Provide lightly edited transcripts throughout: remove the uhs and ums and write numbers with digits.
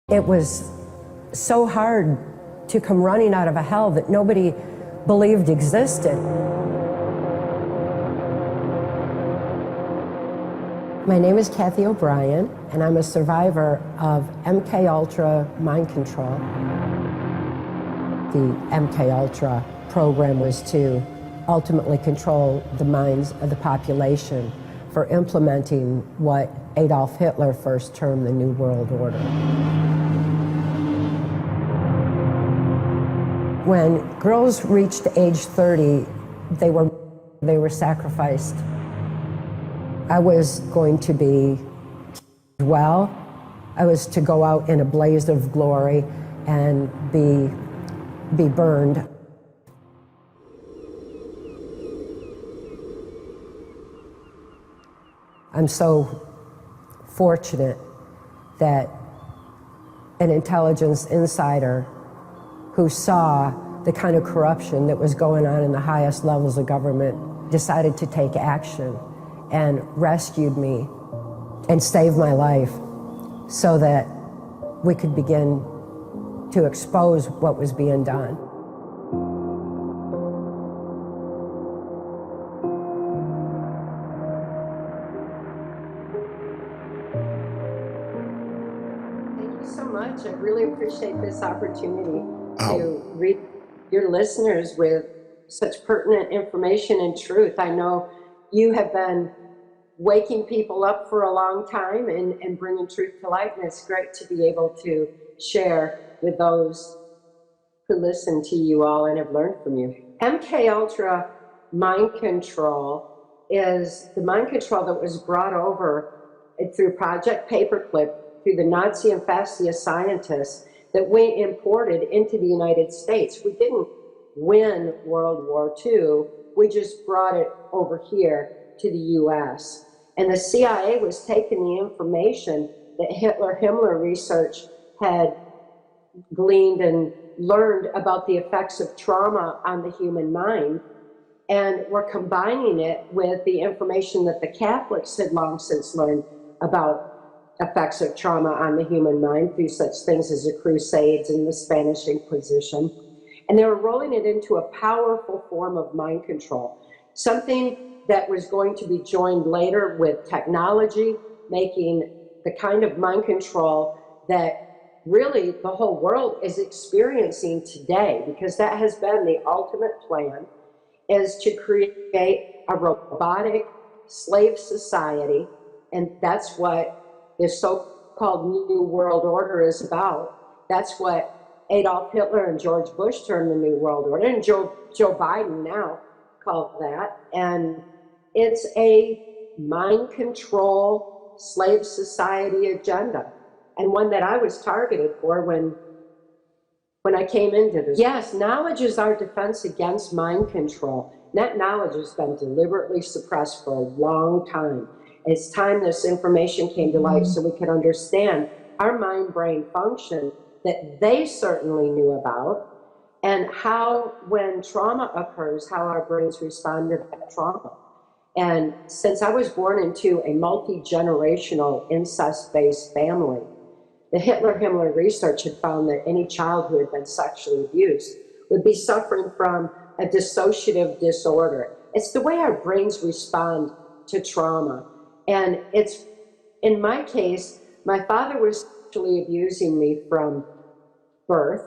It was so hard to come running out of a hell that nobody believed existed. My name is Kathy O'Brien, and I'm a survivor of MK mind control. The MK program was to ultimately control the minds of the population for implementing what Adolf Hitler first termed the New World Order. When girls reached age 30, they were sacrificed. I was going to be well. I was to go out in a blaze of glory and be burned. I'm so fortunate that an intelligence insider who saw the kind of corruption that was going on in the highest levels of government decided to take action and rescued me and saved my life so that we could begin to expose what was being done. Thank you so much. I really appreciate this opportunity to reach your listeners with such pertinent information and truth. I know you have been waking people up for a long time and bringing truth to light, and it's great to be able to share with those who listen to you all and have learned from you. MK Ultra mind control is the mind control that was brought over through Project Paperclip through the Nazi and fascist scientists that we imported into the United States. We didn't win World War II, we just brought it over here to the US. And the CIA was taking the information that Himmler research had gleaned and learned about the effects of trauma on the human mind, and we're combining it with the information that the Catholics had long since learned about effects of trauma on the human mind through such things as the Crusades and the Spanish Inquisition. And they were rolling it into a powerful form of mind control, something that was going to be joined later with technology, making the kind of mind control that really the whole world is experiencing today, because that has been the ultimate plan, is to create a robotic slave society. And that's what this so-called New World Order is about. That's what Adolf Hitler and George Bush termed the New World Order, and Joe Biden now called that. And it's a mind control slave society agenda, and one that I was targeted for when I came into this. Yes, knowledge is our defense against mind control. That knowledge has been deliberately suppressed for a long time. It's time this information came to light so we could understand our mind-brain function that they certainly knew about, and how, when trauma occurs, how our brains respond to that trauma. And since I was born into a multi-generational incest-based family, the Himmler research had found that any child who had been sexually abused would be suffering from a dissociative disorder. It's the way our brains respond to trauma. And it's, in my case, my father was sexually abusing me from birth,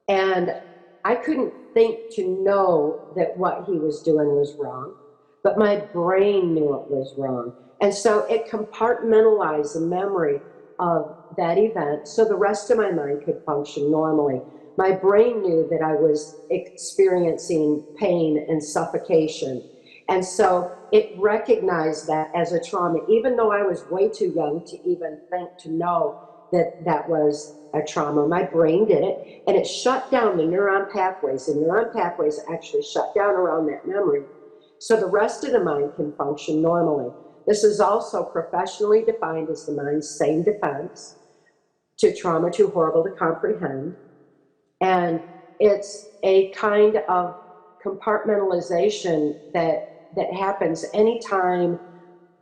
and I couldn't think to know that what he was doing was wrong, but my brain knew it was wrong. And so it compartmentalized the memory of that event so the rest of my mind could function normally. My brain knew that I was experiencing pain and suffocation. And so it recognized that as a trauma, even though I was way too young to even think to know that that was a trauma. My brain did it, and it shut down the neuron pathways. The neuron pathways actually shut down around that memory, so the rest of the mind can function normally. This is also professionally defined as the mind's sane defense to trauma too horrible to comprehend. And it's a kind of compartmentalization that happens anytime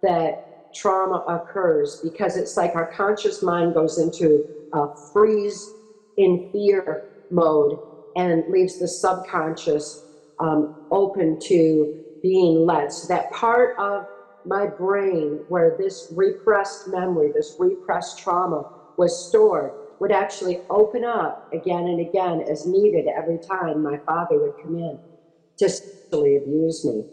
that trauma occurs, because it's like our conscious mind goes into freeze in fear mode and leaves the subconscious open to being led. So that part of my brain where this repressed memory, this repressed trauma was stored, would actually open up again and again as needed every time my father would come in to sexually abuse me.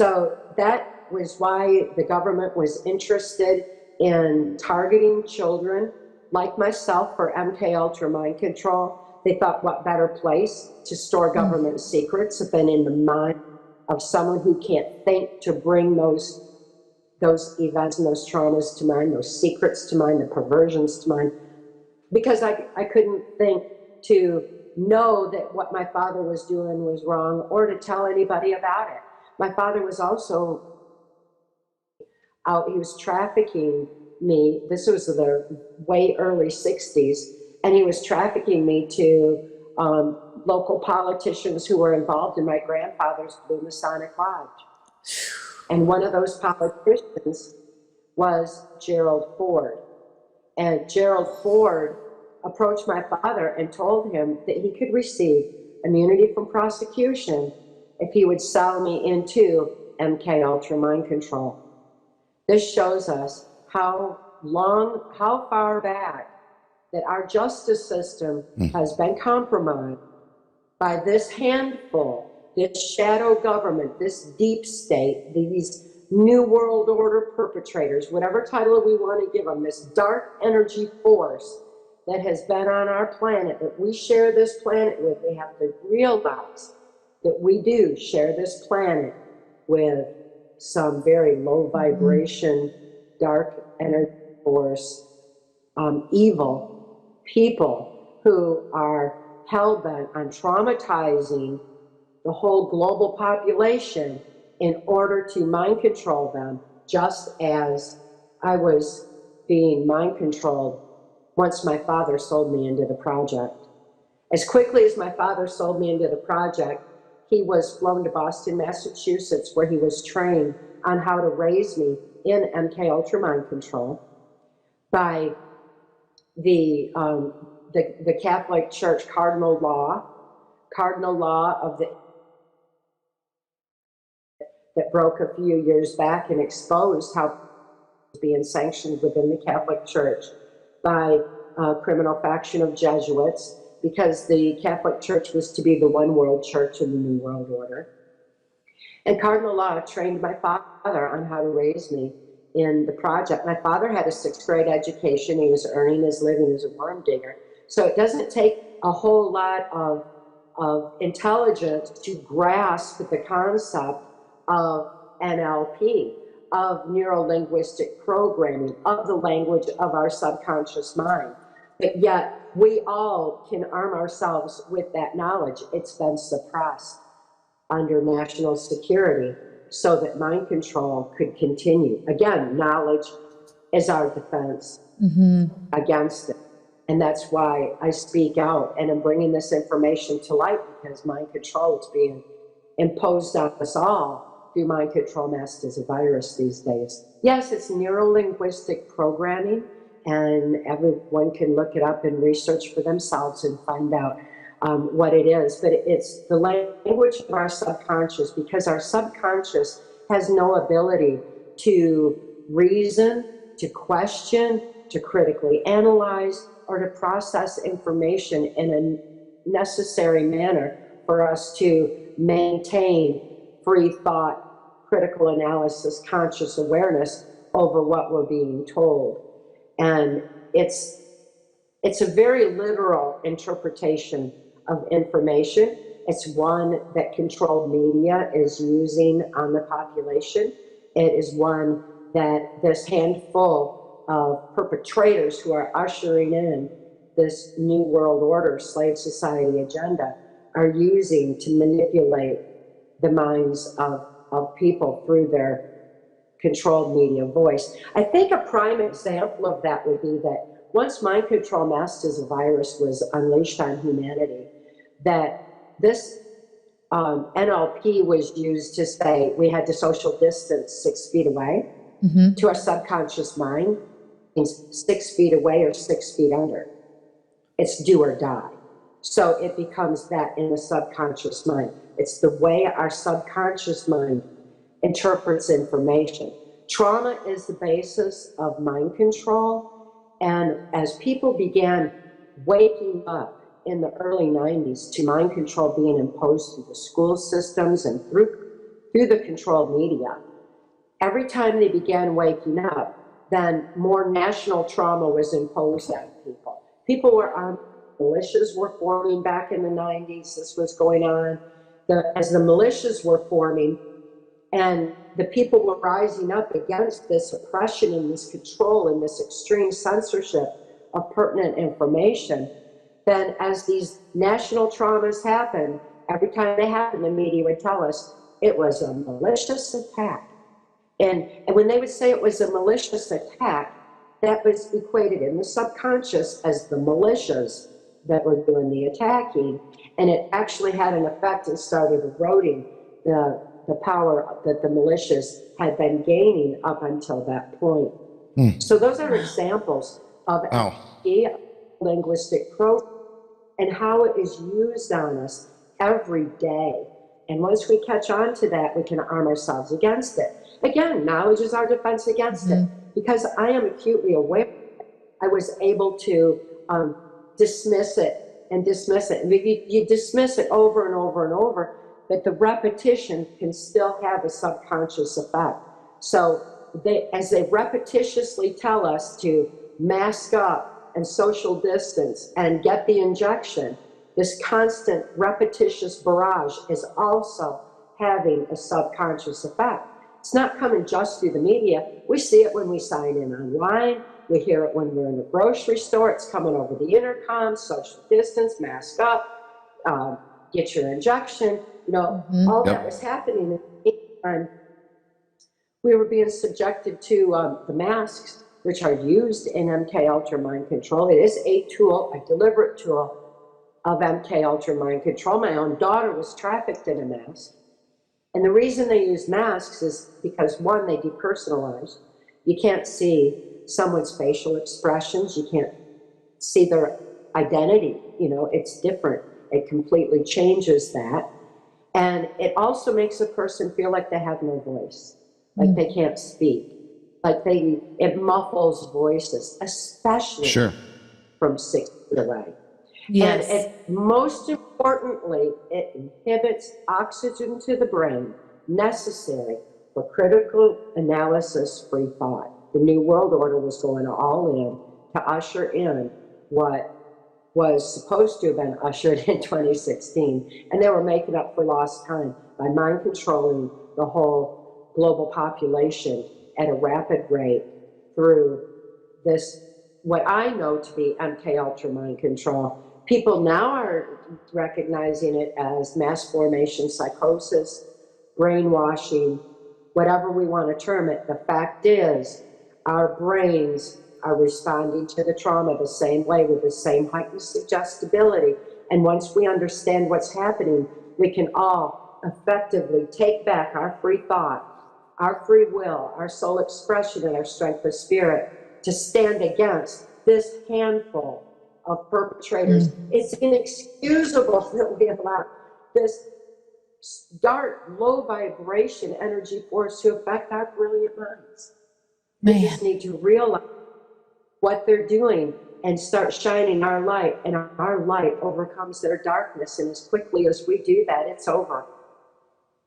So that was why the government was interested in targeting children like myself for MK Ultra mind control. They thought, what better place to store government secrets than in the mind of someone who can't think to bring those events and those traumas to mind, those secrets to mind, the perversions to mind. Because I couldn't think to know that what my father was doing was wrong or to tell anybody about it. My father was also out, he was trafficking me. This was the way early 60s, and he was trafficking me to local politicians who were involved in my grandfather's Blue Masonic Lodge. And one of those politicians was Gerald Ford. And Gerald Ford approached my father and told him that he could receive immunity from prosecution if he would sell me into MK Ultra mind control. This shows us how far back that our justice system has been compromised by this handful, this shadow government, this deep state, these New World Order perpetrators, whatever title we want to give them, this dark energy force that has been on our planet, that we share this planet with. We have to realize that we do share this planet with some very low vibration, dark energy force, evil people who are hell-bent on traumatizing the whole global population in order to mind control them, just as I was being mind controlled once my father sold me into the project. As quickly as my father sold me into the project, he was flown to Boston, Massachusetts, where he was trained on how to raise me in MK Ultra mind control by the Catholic Church cardinal law of the that broke a few years back and exposed how it was being sanctioned within the Catholic Church by a criminal faction of Jesuits, because the Catholic Church was to be the one world church in the New World Order. And cardinal law trained my father on how to raise me in the project. My father had a 6th grade education. He was earning his living as a worm digger. So it doesn't take a whole lot of intelligence to grasp the concept of NLP, of neuro-linguistic programming, of the language of our subconscious mind. But yet we all can arm ourselves with that knowledge. It's been suppressed under national security so that mind control could continue. Again, knowledge is our defense against it. And that's why I speak out and I'm bringing this information to light, because mind control is being imposed on us all through mind control masked as a virus these days. Yes, it's neuro-linguistic programming, and everyone can look it up and research for themselves and find out what it is. But it's the language of our subconscious, because our subconscious has no ability to reason, to question, to critically analyze, or to process information in a necessary manner for us to maintain free thought, critical analysis, conscious awareness over what we're being told. And it's a very literal interpretation of information. It's one that controlled media is using on the population. It is one that this handful of perpetrators who are ushering in this New World Order, slave society agenda are using to manipulate the minds of people through their controlled media voice. I think a prime example of that would be that once mind control masked as a virus was unleashed on humanity, that this NLP was used to say we had to social distance 6 feet away. To our subconscious mind means 6 feet away or 6 feet under. It's do or die. So it becomes that in the subconscious mind. It's the way our subconscious mind interprets information. Trauma is the basis of mind control. And as people began waking up in the early 90s to mind control being imposed through the school systems and through the controlled media, every time they began waking up, then more national trauma was imposed on people. People were armed, militias were forming back in the 90s, this was going on. As the militias were forming and the people were rising up against this oppression and this control and this extreme censorship of pertinent information, then as these national traumas happened, every time they happened, the media would tell us it was a malicious attack. And when they would say it was a malicious attack, that was equated in the subconscious as the militias that were doing the attacking. And it actually had an effect and started eroding the power that the militias had been gaining up until that point. So those are examples of linguistic programming and how it is used on us every day. And once we catch on to that, we can arm ourselves against it. Again, knowledge is our defense against it. Because I am acutely aware, I was able to dismiss it and dismiss it. And you dismiss it over and over and over, but the repetition can still have a subconscious effect. So as they repetitiously tell us to mask up and social distance and get the injection, this constant repetitious barrage is also having a subconscious effect. It's not coming just through the media. We see it when we sign in online. We hear it when we're in the grocery store. It's coming over the intercom, social distance, mask up, get your injection. You know, all that was happening. And we were being subjected to the masks, which are used in MK Ultra mind control. It is a tool, a deliberate tool of MK Ultra mind control. My own daughter was trafficked in a mask. And the reason they use masks is because, one, they depersonalize. You can't see someone's facial expressions. You can't see their identity. You know, it's different. It completely changes that. And it also makes a person feel like they have no voice, like they can't speak, like it muffles voices, especially from 6 feet away. Yes. And most importantly, it inhibits oxygen to the brain necessary for critical analysis free thought. The New World Order was going all in to usher in what was supposed to have been ushered in 2016. And they were making up for lost time by mind controlling the whole global population at a rapid rate through this, what I know to be MK Ultra mind control. People now are recognizing it as mass formation psychosis, brainwashing, whatever we want to term it. The fact is, our brains are responding to the trauma the same way with the same heightened suggestibility. And once we understand what's happening, we can all effectively take back our free thought, our free will, our soul expression, and our strength of spirit to stand against this handful of perpetrators. It's inexcusable that we allow this dark, low vibration energy force to affect our brilliant minds. We just need to realize what they're doing and start shining our light, and our light overcomes their darkness. And as quickly as we do that, it's over.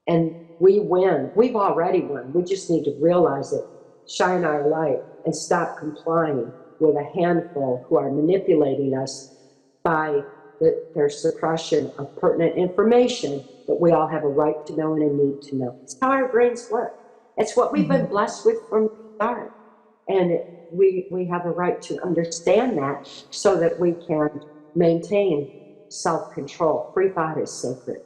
And we win. We've already won. We just need to realize it, shine our light, and stop complying with a handful who are manipulating us by their suppression of pertinent information that we all have a right to know and a need to know. It's how our brains work. It's what we've been blessed with from the start. And we have a right to understand that so that we can maintain self-control. Free thought is sacred.